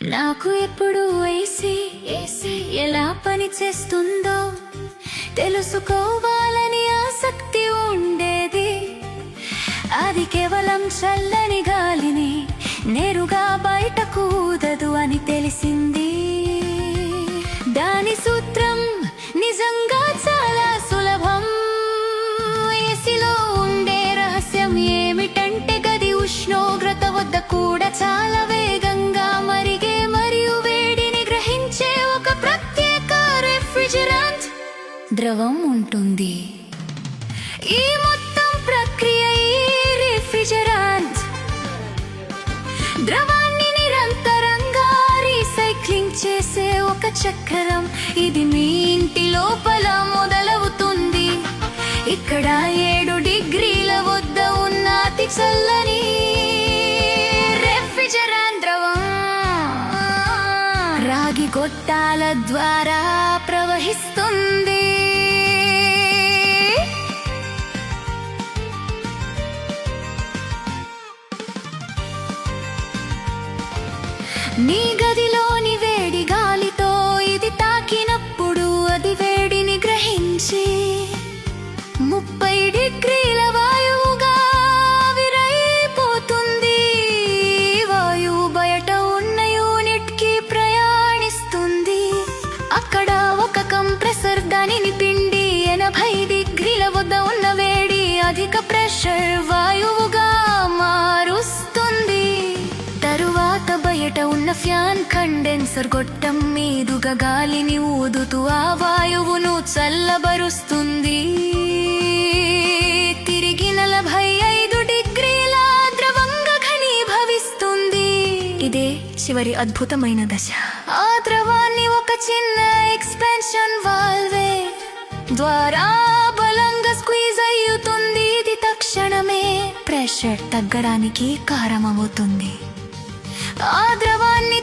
నాకు ఎప్పుడు ఏసీ ఎలా పని చేస్తుందో తెలుసుకోవాలని ఆసక్తి ఉండేది. అది కేవలం చల్లని గాలిని నేరుగా బయటకు ఊదదు అని తెలిసింది. దాని సూత్రం నిజంగా చాలా సులభం. ఏసీలో ఉండే రహస్యం ఏమిటంటే గది ఉష్ణోగ్రత వద్ద కూడా చాలా వేగంగా మరిగే మరియు వేడిని గ్రహించే ఒక ప్రత్యేక రిఫ్రిజిరెంట్ ద్రవం ఉంటుంది. ఈ మొత్తం ప్రక్రియ ఈ రిఫ్రిజిరెంట్ ద్రవాన్ని నిరంతరంగా రీసైక్లింగ్ చేసే ఒక చక్రం. ఇది మీ ఇంటి లోపల మొదలవుతుంది. ఇక్కడ 7 డిగ్రీల వద్ద ఉన్న అతి చల్లని రిఫ్రిజిరెంట్ ద్రవం రాగి గొట్టాల ద్వారా ప్రవహిస్తుంది. నీ గదిలోని వేడి గాలితో ఇది తాకినప్పుడు అది వేడిని గ్రహించి 30 డిగ్రీల వాయువుగా ఆవిరైపోతుంది. వాయువు బయట ఉన్న యూనిట్ కి ప్రయాణిస్తుంది. అక్కడ ఒక కంప్రెసర్ దానిని పిండి 80 డిగ్రీల వద్ద ఉన్న వేడి అధిక ప్రెషర్ వాయువుగా మారుస్తుంది. తరువాత బయట ఉన్న ఫ్యాన్ కండెన్సర్ గొట్టం మీదుగా గాలిని ఊదుతూ ఆ వాయువును చల్లబరుస్తుంది. తిరిగి 45 డిగ్రీల ద్రవంగా ఘనీభవిస్తుంది. ఇదే చివరి అద్భుతమైన దశ. ఆ ద్రవాన్ని ఒక చిన్న ఎక్స్పాన్షన్ వాల్వే ద్వారా బలంగా స్క్వీజ్ అయ్యుతుంది. ఇది తక్షణమే ప్రెషర్ తగ్గడానికి కారణమవుతుంది. ఆ ద్రవాన్ని